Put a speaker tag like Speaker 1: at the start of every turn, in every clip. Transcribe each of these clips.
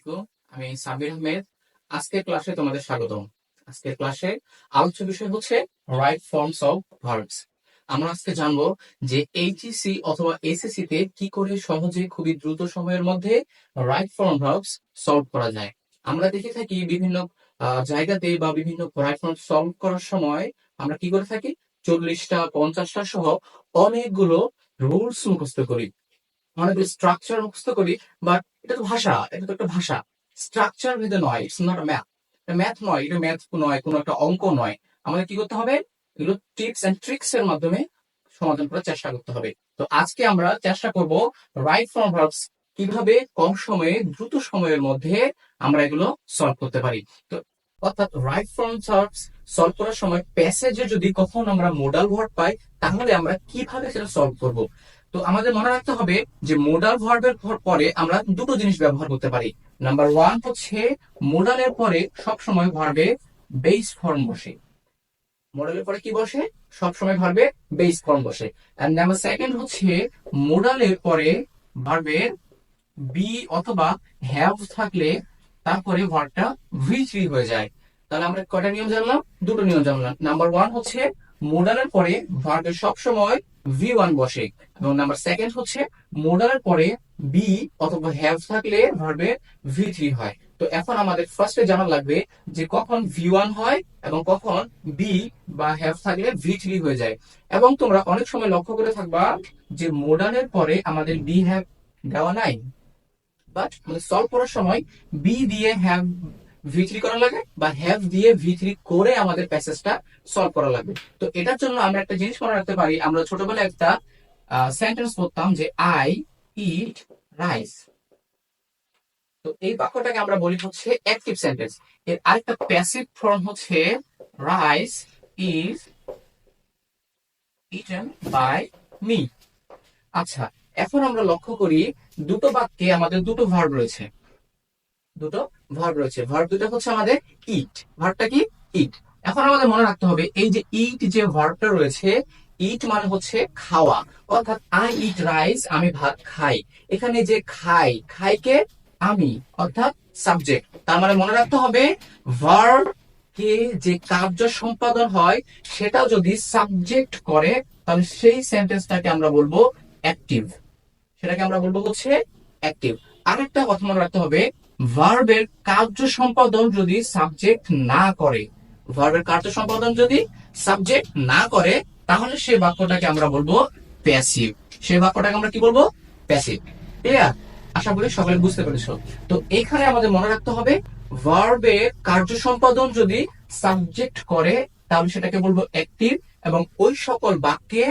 Speaker 1: আলাইকুম, আমি সাব্বির আহমেদ। আজকের ক্লাসে তোমাদের স্বাগতম। আজকের ক্লাসে আলোচ্য বিষয় হচ্ছে রাইট ফর্মস অফ ভার্বস। আমরা আজকে জানবো যে এইচএসসি অথবা এসএসসি তে কি করে সহজে খুবই দ্রুত সময়ের মধ্যে রাইট ফর্ম ভার্বস সলভ করা যায়। আমরা দেখে থাকি বিভিন্ন জায়গাতে বা বিভিন্ন রাইট ফর্ম সলভ করার সময় আমরা কি করে থাকি, 40টা 50টা সহ অনেকগুলো রুলস মুখস্থ করি, অনেকগুলো স্ট্রাকচার মুখস্থ করি। বাট এটা তো ভাষা, এটা তো একটা ভাষা, স্ট্রাকচার ভেদে নয়। ইটস নট ম্যাথ, ম্যাথ নয়, এটা ম্যাথ নয়, কোনো একটা অঙ্ক নয়। আমাদের কি করতে হবে, এগুলো টিপস এন্ড ট্রিক্স এর মাধ্যমে সমাধান করার চেষ্টা করতে হবে। তো আজকে আমরা চেষ্টা করব রাইট ফর্ম ভার্বস কিভাবে কম সময়ে দ্রুত সময়ের মধ্যে আমরা এগুলো সলভ করতে পারি। তো অর্থাৎ রাইট ফর্ম ভার্বস সলভ করার সময় প্যাসেজে যদি কখন আমরা মোডাল ভার্ব পাই, তাহলে আমরা কিভাবে সেটা সলভ করব। তো আমাদের মনে রাখতে হবে যে মোডাল ভার্বের পরে আমরা দুটো জিনিস ব্যবহার করতে পারি। নাম্বার ওয়ান হচ্ছে মোডালের পরে সবসময় ভার্বে বেস ফর্ম বসে। মোডালের পরে কি বসে? সবসময় ভার্বে বেস ফর্ম বসে। এন্ড নাম্বার সেকেন্ড হচ্ছে মোডালের পরে ভার্বের বি অথবা হ্যাভ থাকলে তারপরে ভার্বটা ভি3 হয়ে যায়। তাহলে আমরা কয়টা নিয়ম জানলাম? দুটো নিয়ম জানলাম। নাম্বার ওয়ান হচ্ছে মোডালের পরে ভার্বের সবসময় ভি1 বসে, এবং নাম্বার সেকেন্ড হচ্ছে মোডালের পরে বি অথবা হ্যাভ থাকলে ভার্বের ভি3 হয়। তো এখন আমাদের ফার্স্টে জানা লাগবে যে কখন ভি1 হয় এবং কখন বি বা হ্যাভ থাকলে ভি3 হয়ে যায়। এবং তোমরা অনেক সময় লক্ষ্য করে থাকবা যে মোডালের পরে আমাদের বি হ্যাভ দেওয়া নাই, বাট আমাদের সলভ করার সময় বি দিয়ে হ্যাভ ভি3 করা লাগে বা হ্যাভ দিয়ে ভি3 করে আমাদের প্যাসেজটা সলভ করা লাগবে। তো এটার জন্য আমরা একটা জিনিস মনে রাখতে পারি। আমরা ছোটবেলায় একটা সেন্টেন্স পড়তাম যে আই ইট রাইস। তো এই বাক্যটাকে আমরা বলি হচ্ছে অ্যাক্টিভ সেন্টেন্স। এর আরেকটা প্যাসিভ ফর্ম হচ্ছে rice is eaten by me. আচ্ছা, এখন আমরা লক্ষ্য করি দুটো বাক্যে আমাদের দুটো ভার্ব রয়েছে। ভার্ব দুটো হচ্ছে আমাদের ইট। ভার্বটা কি? ইট। এখন আমাদের মনে রাখতে হবে এই যে ইট যে ভার্বটা রয়েছে, ইট মানে হচ্ছে খাওয়া। অর্থাৎ আই ইট রাইস, আমি ভাত খাই। এখানে যে খাই, খাইকে আমি, অর্থাৎ সাবজেক্ট। তার মানে মনে রাখতে হবে ভার্ব কে যে কার্য সম্পাদন হয় সেটা যদি সাবজেক্ট করে, তাহলে সেই সেন্টেন্সটাকে আমরা বলবো অ্যাক্টিভ। সেটাকে আমরা বলবো হচ্ছে অ্যাক্টিভ। আরেকটা কথা মনে রাখতে হবে, ভার্বের কার্য সম্পাদন যদি সাবজেক্ট না করে, ভার্বের কার্য সম্পাদন যদি সাবজেক্ট না করে, তাহলে সেই বাক্যটাকে আমরা বলবো প্যাসিভ। সেই বাক্যটাকে আমরা কি বলবো? প্যাসিভ। ক্লিয়ার? আশা করি সকলে বুঝতে পেরেছো। তো এখানে আমাদের মনে রাখতে হবে ভার্বের কার্য সম্পাদন যদি সাবজেক্ট করে, তাহলে সেটাকে বলবো অ্যাক্টিভ। এবং ওই সকল বাক্যে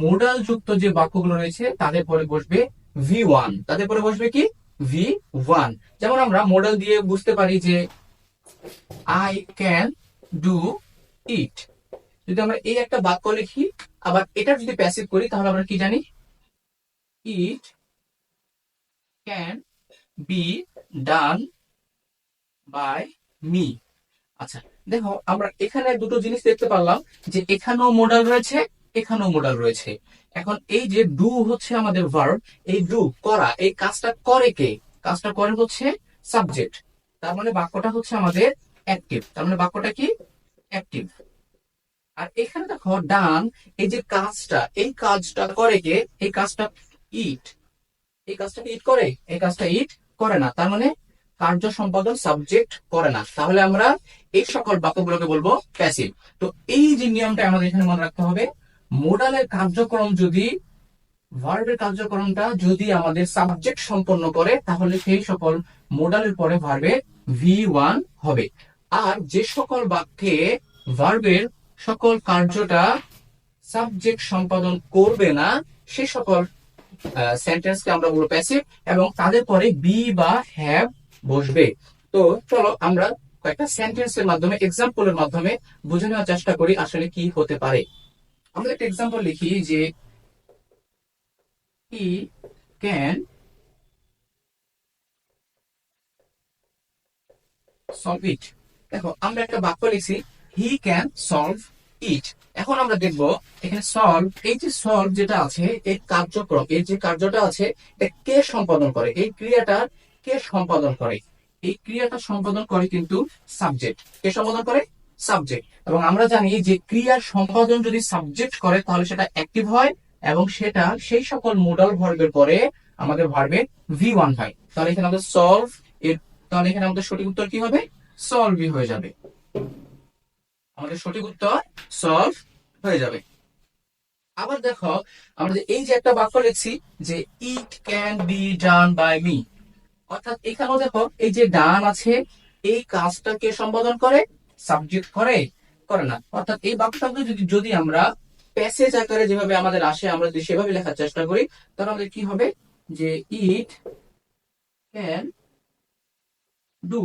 Speaker 1: মোডাল যুক্ত যে বাক্যগুলো রয়েছে তাদের পরে বসবে ভি1। তাদের পরে বসবে কি? ভি1। যেমন আমরা মোডাল দিয়ে বুঝতে পারি যে আই ক্যান ডু ইট। যদি আমরা এই একটা বাক্য লিখি, আবার এটা যদি প্যাসিভ করি, তাহলে আমরা কি জানি? It can be done by me. আচ্ছা, দেখো আমরা এখানে দুটো জিনিস দেখতে পারলাম যে এখানেও মোডাল রয়েছে, এখানেও মোডাল রয়েছে। এখন এই যে ডু হচ্ছে আমাদের ভার্ব, এই ডু করা, এই কাজটা করে কে? কাজটা করে হচ্ছে সাবজেক্ট। তার মানে বাক্যটা হচ্ছে আমাদের অ্যাক্টিভ। তার মানে বাক্যটা কি? অ্যাক্টিভ। আর এখানে দেখো ডান, এই যে কাজটা, এই কাজটা করে কে? এই কাজটা ইট। এই কাজটা ইট করে? এই কাজটা ইট করে না। তার মানে কার্য সম্পাদন সাবজেক্ট করে না। তাহলে আমরা এই সকল বাক্যগুলোকে বলবো প্যাসিভ। তো এই যে নিয়মটা আমাদের এখানে মনে রাখতে হবে, মোডালের কার্যক্রম যদি, ভার্বের কার্যক্রমটা যদি আমাদের সাবজেক্ট সম্পন্ন করে, তাহলে সেই সকল মোডালের পরে ভার্বে ভি1 হবে। আর যে সকল বাক্যে ভার্বের সকল কার্যটা সাবজেক্ট সম্পাদন করবে না, সে সকল সেন্টেন্সকে আমরা বলবো প্যাসিভ, এবং তাদের পরে বি বা হ্যাভ বসবে। তো চলো আমরা কয়েকটা সেন্টেন্সের মাধ্যমে, এক্সাম্পলের মাধ্যমে বুঝে নেওয়ার চেষ্টা করি আসলে কি হতে পারে। আমরা একটা এক্সাম্পল লিখি যে হি ক্যান সলভ ইট। দেখো আমরা একটা বাক্য লিখছি, হি ক্যান সলভ ইট। এখন আমরা দেখবো এখানে সলভ, এই যে সলভ যেটা আছে, এই কার্যক্রম, এই যে কার্যটা আছে, এটা কে সম্পাদন করে? এই ক্রিয়াটা কে সম্পাদন করে? এই ক্রিয়াটা সম্পাদন করে কিন্তু সাবজেক্ট। কে সম্পাদন করে? সাবজেক্ট। এবং আমরা জানি যে ক্রিয়ার সম্পাদন যদি সাবজেক্ট করে তাহলে সেটা অ্যাক্টিভ হয়, এবং সেটা সেই সকল মোডাল ভার্বের পরে আমাদের ভার্বে V1 হয়। তাহলে এখানে আমাদের সলভ এর, তাহলে এখানে আমাদের সঠিক উত্তর কি হবে? সলভই হয়ে যাবে। আমাদের সঠিক উত্তর সলভ হয়ে যাবে। আবার দেখো, আমরা এই যে একটা বাক্য লিখছি যে it can be done by me, অর্থাৎ এখানেও দেখো এই যে ডান আছে, এই কাজটাকে সম্পাদন করে? সাবজেক্ট করে? করে না। অর্থাৎ এই বাক্যটাকে যদি যদি আমরা প্যাসেজ আকারে যেভাবে আমাদের আসে আমরা যদি সেভাবে লেখার চেষ্টা করি, তাহলে আমাদের কি হবে যে ইট ক্যান ডু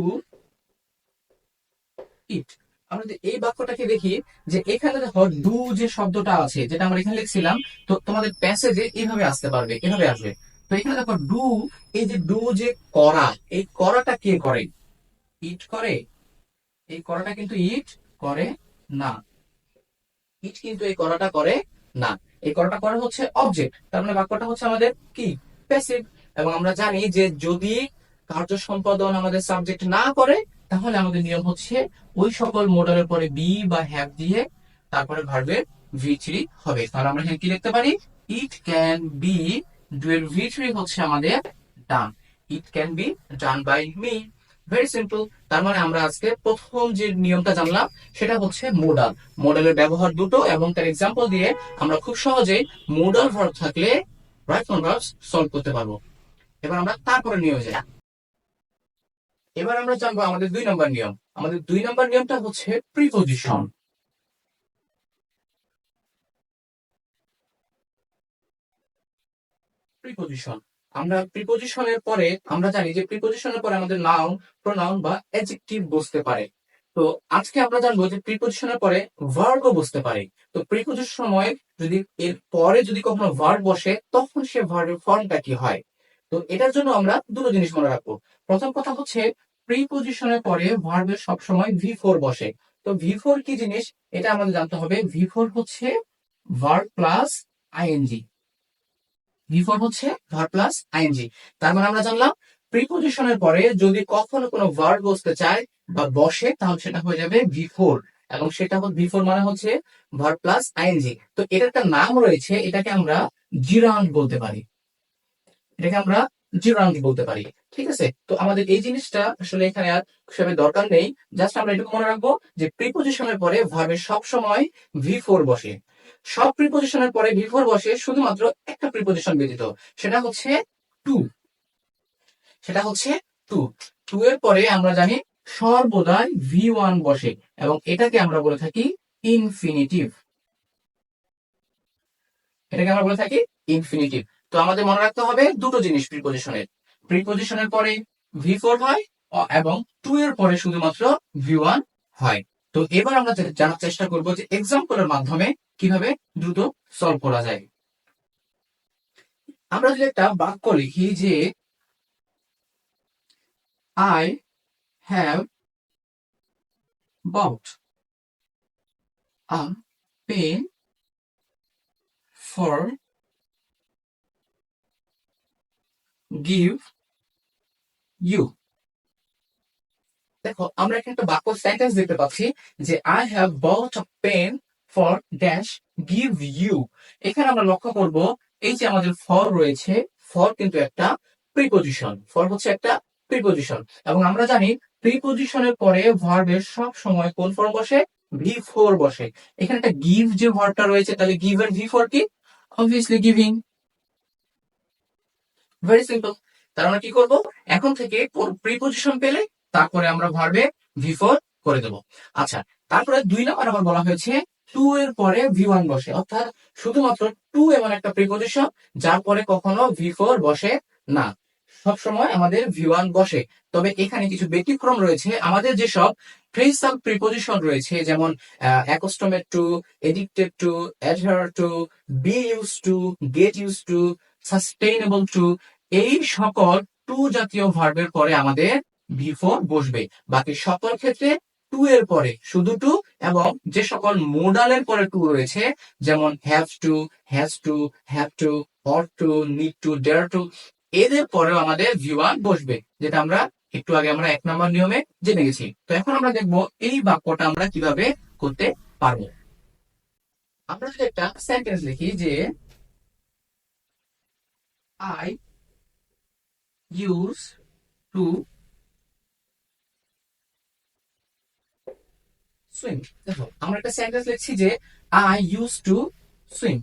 Speaker 1: ইট। আমরা যদি এই বাক্যটাকে দেখি যে এখানে দেখো ডু যে শব্দটা আছে যেটা আমরা এখানে লিখছিলাম, তো তোমাদের প্যাসেজে এইভাবে আসতে পারবে, এভাবে আসবে। তো এখানে দেখো ডু, এই যে ডু যে করা, এই করাটা কে করে? ইট করে? এই করাটা কিন্তু ইট করে না। ইট কিন্তু এই করাটা করে না। এই করাটা করে হচ্ছে অবজেক্ট। তার মানে বাক্যটা হচ্ছে আমাদের কি? প্যাসিভ। এবং আমরা জানি যে যদি কার্য সম্পাদন আমাদের সাবজেক্ট না করে তাহলে আমাদের নিয়ম হচ্ছে ওই সকল মোডালের পরে বি বা হ্যাভ দিয়ে তারপরে ভার্বের V3 হবে। তাহলে আমরা এখানে কি লিখতে পারি? ইট ক্যান বি, ডুয়ের V3 হচ্ছে আমাদের done. It can be done by me. Very simple. তার মানে আমরা আজকে প্রথম যে নিয়মটা জানলাম সেটা হচ্ছে মোডাল। মোডালের ব্যবহার দুটো এবং তার এক্সাম্পল দিয়ে আমরা খুব সহজেই মোডাল ভার্ব থাকলে রাইট ফর্ম ভার্বস সলভ করতে পারবো। এবার আমরা তারপরে নিয়মে যাই। এবার আমরা জানবো আমাদের 2 নম্বর নিয়ম। আমাদের 2 নম্বর নিয়মটা হচ্ছে প্রিপোজিশন। প্রিপোজিশন, আমরা প্রিপোজিশনের পরে আমরা জানি যে প্রিপোজিশনের পরে আমাদের নাউন, প্রোনাউন বা অ্যাডজেক্টিভ বসতে পারে। তো আজকে আমরা জানবো যে প্রিপোজিশনের পরে ভার্বও বসতে পারে। তো প্রিপোজিশন সময় যদি এর পরে যদি কখনো ভার্ব বসে তখন সে ভার্বের ফর্মটা কি হয়? তো এটার জন্য আমরা দুটো জিনিস মনে রাখবো। প্রথম কথা হচ্ছে প্রিপোজিশনের পরে ভার্বের সবসময় V4 বসে। তো V4 কি জিনিস এটা আমাদের জানতে হবে। V4 হচ্ছে ভার্ব প্লাস আইএনজি। V4 হচ্ছে ভার্ব প্লাস আইএনজি। তার মানে আমরা জানলাম প্রিপোজিশনের পরে যদি কখনো কোনো ভার্ব বসতে চায় বা বসে তাহলে সেটা হয়ে যাবে V4, এবং সেটা V4 মানে হচ্ছে ভার্ব প্লাস আইএনজি। তো এটার একটা নাম রয়েছে, এটাকে আমরা জিরান্ড বলতে পারি। এটাকে আমরা জিরান্ড বলতে পারি। ঠিক আছে? তো আমাদের এই জিনিসটা আসলে এখানে আর সেভাবে দরকার নেই। জাস্ট আমরা এটুকু মনে রাখবো যে প্রিপোজিশনের পরে ভার্বের সব সময় V4 বসে। সব প্রিপোজিশনের পরে V4 বসে, শুধুমাত্র একটা প্রিপোজিশন ব্যতীত, সেটা হচ্ছে টু। সেটা হচ্ছে টু। টু এর পরে আমরা জানি সর্বদাই V1 বসে, এবং এটাকে আমরা বলে থাকি ইনফিনিটিভ। এটাকে আমরা বলে থাকি ইনফিনিটিভ। তো আমাদের মনে রাখতে হবে দুটো জিনিস প্রিপোজিশনের। প্রিপোজিশনের পরে V4 হয়, এবং টু এর পরে শুধুমাত্র V1 হয়। তো এবার আমরা জানার চেষ্টা করব যে এক্সাম্পলের মাধ্যমে কিভাবে দ্রুত সলভ করা যায়। আমরা যদি একটা বাক্য লিখি যে I have bought a pen for give you। দেখো আমরা এখানে একটা বাক্য সেন্টেন্স দেখতে পাচ্ছি যে I have bought a pen for dash give you। এখানে আমরা লক্ষ্য করব এই যে আমাদের ফর রয়েছে, ফর কিন্তু একটা প্রিপোজিশন। ফর হচ্ছে একটা প্রিপোজিশন, এবং আমরা জানি প্রিপোজিশনের পরে ভার্বের সব সময় কোন ফর্ম বসে? V4 বসে। এখানে একটা গিভ যে ভার্বটা রয়েছে, তাহলে গিভ এর V4 কি? Obviously giving. Very simple. তার মানে কি করব, এখন থেকে প্রিপোজিশন পেলে তারপরে আমরা ভার্বে V4 করে দেব। আচ্ছা, তারপরে 2 নম্বর আবার বলা হয়েছে টু এর পরে V1 বসে, অর্থাৎ শুধুমাত্র টু এমন একটা প্রিপোজিশন যার পরে কখনো V4 বসে না, সবসময় আমাদের V1 বসে। তবে এখানে কিছু ব্যতিক্রম রয়েছে। আমাদের যেসব ফ্রেজাল প্রিপোজিশন রয়েছে, যেমন accustomed to, addicted to, adhere to, be used to, get used to, sustainable to, এই সকল টু জাতীয় ভার্বের পরে আমাদের V4 বসবে। বাকি সকল ক্ষেত্রে টু এর পরে শুধু টু, এবং যে সকল মোডালের পরে টু রয়েছে যেমন have to, has to, have to, or to, need to, dare to, এদের পরেও আমাদের V1 বসবে, যেটা আমরা একটু আগে আমরা 1 নম্বর নিয়মে জেনে গেছি। তো এখন আমরা দেখবো এই বাক্যটা আমরা কিভাবে করতে পারবো। আমরা যদি একটা সেন্টেন্স লিখি যে আই ইউজ টু সুইম। দেখো আমরা একটা সেন্টেন্স লিখছি যে আই ইউজ টু সুইম।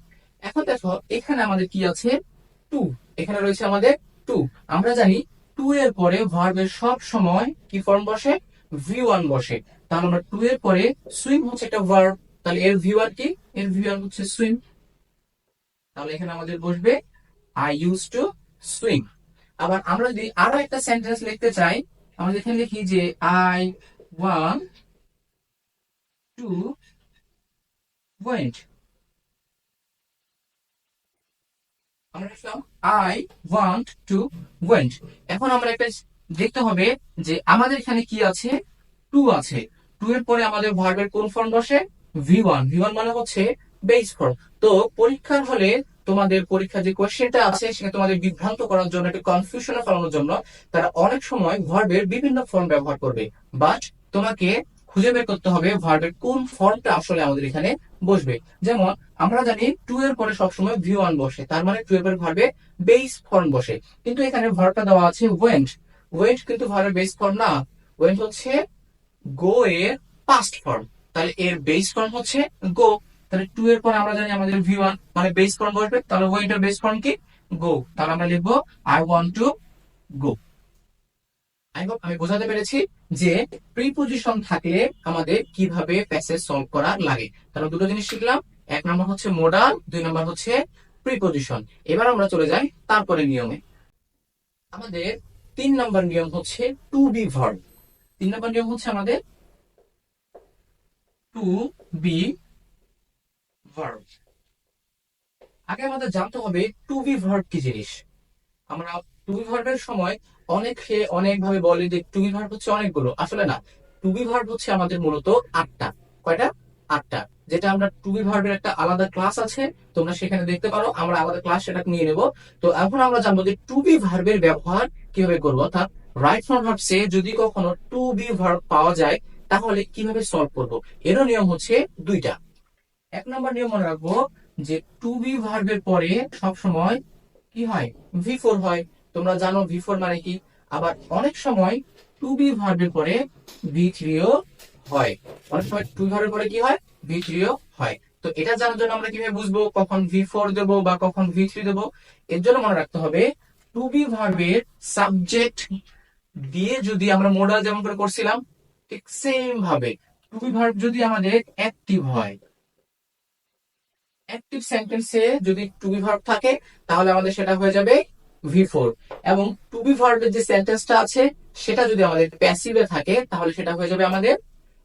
Speaker 1: এখন দেখো এখানে আমাদের কি আছে, টু। এখানে রয়েছে আমাদের টু। আমরা জানি টু এর পরে ভার্বের সব সময় কি ফর্ম বসে, ভি ওয়ান বসে। তাহলে আমরা টু এর পরে সুইম হচ্ছে একটা ভার্ব, তাহলে এর ভি ওয়ান কি, এর ভি ওয়ান হচ্ছে সুইম। তাহলে এখানে আমাদের বসবে আই ইউজ টু সুইম। আবার আমরা যদি আরো একটা সেন্টেন্স লিখতে চাই, আমরা এখানে লিখি যে আই ওয়ান্ট টু ওয়েন্ট। আমরা লিখলাম আই ওয়ান্ট টু ওয়েন্ট। এখন আমরা একটা দেখতে হবে যে আমাদের এখানে কি আছে, টু আছে। টু এর পরে আমাদের ভার্বের কোন ফর্ম বসে, ভি ওয়ান। ভি ওয়ান মানে হচ্ছে বেস ফর্ম। তো পরীক্ষার হলে তোমাদের পরীক্ষা যে কোয়েশ্চেনটা আছে সেটা তোমাদের বিভ্রান্ত করার জন্য, একটা কনফিউশনে ফেলানোর জন্য তারা অনেক সময় ভার্বের বিভিন্ন ফর্ম ব্যবহার করবে। বাট তোমাকে খুঁজে বের করতে হবে ভার্বের কোন ফর্মটা আসলে আমাদের এখানে বসবে। যেমন আমরা জানি টু এর পরে সবসময় ভি ওয়ান বসে, তার মানে টু এর পরে ভার্বে বেস ফর্ম বসে। কিন্তু এখানে ভার্বটা দেওয়া আছে ওয়েন্ট। ওয়েন্ট কিন্তু ভার্বের বেস ফর্ম না, ওয়েন্ট হচ্ছে গো এর পাস্ট ফর্ম। তাহলে এর বেস ফর্ম হচ্ছে গো। তাহলে টু এর পর আমরা জানি আমাদের ভি ওয়ান মানে বেস ফর্ম বসবে, তাহলে ওয়েন্ট এর বেস ফর্ম কি, গো। তাহলে আমরা লিখবো I want to go. I hope আমি বোঝাতে পেরেছি যে প্রিপোজিশন থাকলে আমাদের কিভাবে প্যাসেজ সলভ করা লাগে। তাহলে দুটো জিনিস শিখলাম, 1 নম্বর হচ্ছে মোডাল, 2 নম্বর হচ্ছে প্রিপোজিশন। এবার আমরা চলে যাই তারপরে নিয়মে। আমাদের 3 নম্বর নিয়ম হচ্ছে টু বি ভার্ব। 3 নম্বর নিয়ম হচ্ছে আমাদের টু বি ভার্ব। আগে আমাদের জানতে হবে টু বি ভার্ব কি জিনিস। আমরা টু বি ভার্বের সময় অনেকে অনেক ভাবে বলে যে টু বি ভার্ব হচ্ছে অনেকগুলো, আসলে না। টু বি ভার্ব হচ্ছে আমাদের মূলত 8টা। কয়টা, 8টা। যেটা আমরা টু বি ভার্বের একটা আলাদা ক্লাস আছে, তোমরা সেখানে দেখতে পারো, আমরা আলাদা ক্লাস সেটা নিয়ে নেব। তো এখন আমরা জানবো যে টু বি ভার্বের ব্যবহার কিভাবে করবো, অর্থাৎ রাইট ফ্রম ভার্বসে যদি কখনো টু বি ভার্ব পাওয়া যায় তাহলে কিভাবে সলভ করব। এরও নিয়ম হচ্ছে 2টা। 1 নম্বর নিয়ম মনে রাখবো যে টু বি ভার্বের পরে সব সময় কি হয়, ভি ফোর হয়। তোমরা জানো ভি ফোর মানে কি। আবার অনেক সময় টু বি ভার্বের পরে ভি থ্রিও হয়। অনেক সময় টু ভার্বের পরে কি হয়, ভি থ্রিও হয়। তো এটা জানার জন্য আমরা কিভাবে বুঝবো কখন ভি ফোর দেবো বা কখন ভি থ্রি দেবো। এর জন্য মনে রাখতে হবে টু বি ভার্বের সাবজেক্ট দিয়ে যদি আমরা মোডাল যেমন করে করছিলাম ঠিক সেম ভাবে টু বি ভার্ব যদি আমাদের অ্যাক্টিভ হয়, অ্যাক্টিভ সেন্টেন্সে যদি টু বি ভার্ব থাকে তাহলে আমাদের সেটা হয়ে যাবে ভি ফোর। এবং টু বি ভার্বের যে সেন্টেন্সটা আছে সেটা যদি আমাদের প্যাসিভে থাকে তাহলে সেটা হয়ে যাবে আমাদের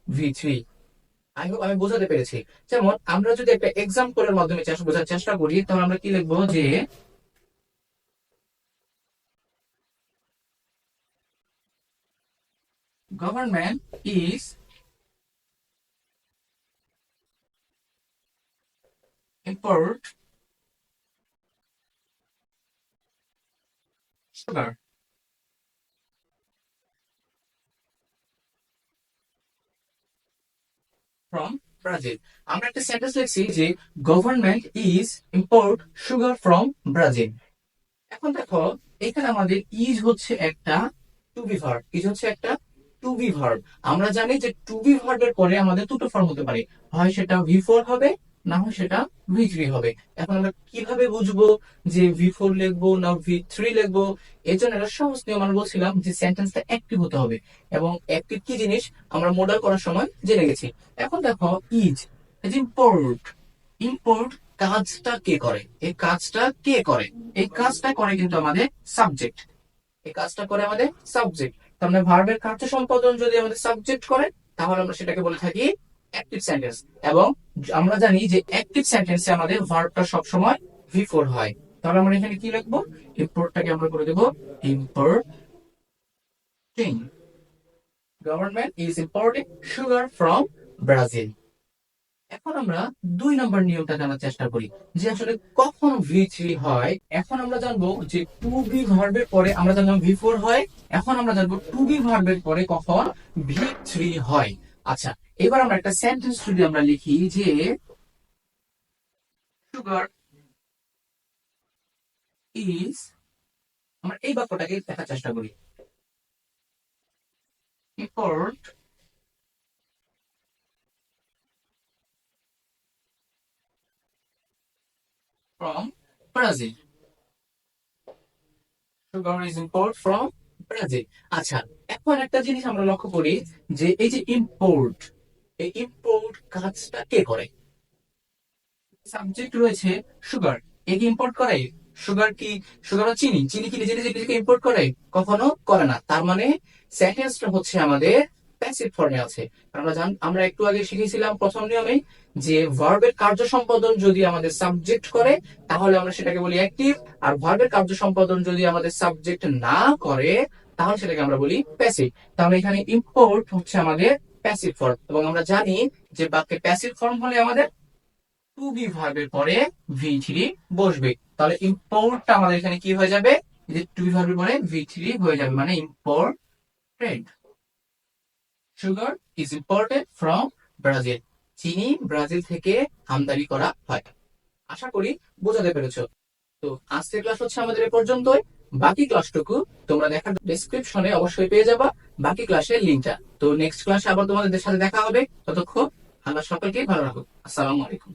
Speaker 1: ভি থ্রি। আই হোপ আমি বোঝাতে পেরেছি। যেমন আমরা যদি একটা এক্সাম্পলের মাধ্যমে বোঝার চেষ্টা করি তাহলে আমরা কি লিখবো যে government is import sugar from Brazil. আমরা একটা সেন্টেন্স লিখছি যে government is import sugar from Brazil. এখন দেখো এখানে আমাদের ইজ হচ্ছে একটা টু বি ভার্ব। ইজ হচ্ছে একটা টু বি ভার্ব। আমরা জানি যে টু বি ভার্বের পরে আমাদের দুটো ফর্ম হতে পারে, হয় সেটা ভি ফোর হবে, না হয় সেটা ভি থ্রি হবে। এখন আমরা কিভাবে বুঝবো যে ভি ফোর লিখবো না ভি থ্রি লিখবো। এর জন্য একটা সহজ নিয়ম আমরা বলছিলাম যে সেন্টেন্সটা অ্যাক্টিভ হতে হবে। এবং অ্যাক্টিভ কি জিনিস আমরা মডেল করার সময় জেনে গেছি। এখন দেখো ইজ ইম্পোর্ট। ইম্পোর্ট কাজটা কে করে, এই কাজটা কে করে, এই কাজটা করে কিন্তু আমাদের সাবজেক্ট। এই কাজটা করে আমাদের সাবজেক্ট। তার মানে ভার্বের কার্য সম্পাদন যদি আমাদের সাবজেক্ট করে তাহলে আমরা সেটাকে বলে থাকি অ্যাক্টিভ সেন্টেন্স। এবং আমরা জানি যে অ্যাক্টিভ সেন্টেন্সে আমাদের ভার্বটা সবসময় ভি ফোর হয়। তাহলে আমরা এখানে কি লিখবো, ইম্পোর্টটাকে আমরা করে দেবো importing. Government is importing sugar from Brazil. এখন আমরা 2 নম্বর নিয়মটা জানার চেষ্টা করি যে আসলে কখন V3 হয়। এখন আমরা জানবো যে টু বি ভার্বের পরে আমরা জানলাম V4 হয়। এখন আমরা জানবো টু বি ভার্বের পরে কখন V3 হয়। আচ্ছা, এবার আমরা একটা সেন্টেন্স যদি আমরা লিখি যে সুগার ইজ, আমরা এই বাক্যটাকে দেখার চেষ্টা করি, import from Brazil. Sugar is import from Brazil. আচ্ছা, এখন একটা জিনিস আমরা লক্ষ্য করি যে এই যে ইম্পোর্ট, এই ইম্পোর্ট কাজটা কে করে? সাবজেক্ট রয়েছে সুগার, একে ইম্পোর্ট করে। সুগার কি, সুগার বা চিনি, চিনি কি নিজে নিজে নিজেকে ইম্পোর্ট করে? কখনো করে না। তার মানে সেন্টেন্সটা হচ্ছে আমাদের প্যাসিভ ফর্মে আছে। আমরা একটু আগে শিখেছিলাম প্রথম নিয়মে যে ভার্বের কার্য সম্পাদন যদি আমাদের সাবজেক্ট করে তাহলে আমরা সেটাকে বলি অ্যাক্টিভ, আর ভার্বের কার্য সম্পাদন যদি আমাদের সাবজেক্ট না করে তাহলে সেটাকে আমরা বলি প্যাসিভ। তাহলে এখানে ইম্পোর্ট হচ্ছে আমাদের প্যাসিভ ফর্ম, এবং আমরা জানি যে বাক্যে প্যাসিভ ফর্ম হলে আমাদের টু বি ভার্বের পরে V3 বসবে। তাহলে ইম্পোর্টটা আমাদের এখানে কি হয়ে যাবে, যে টু বি ভার্বের পরে V3 হয়ে যাবে, মানে imported. Sugar is imported from Brazil. চিনি ব্রাজিল থেকে আমদানি করা হয়। আশা করি বোঝাতে পেরেছো। তো আজকের ক্লাস হচ্ছে আমাদের এ পর্যন্তই। বাকি ক্লাসটুকু তোমরা দেখার ডেসক্রিপশনে অবশ্যই পেয়ে যাবা বাকি ক্লাসের লিঙ্কটা। তো নেক্সট ক্লাসে আবার তোমাদের সাথে দেখা হবে। ততক্ষণ আল্লাহ সকলকে ভালো রাখুক। আসসালামু আলাইকুম।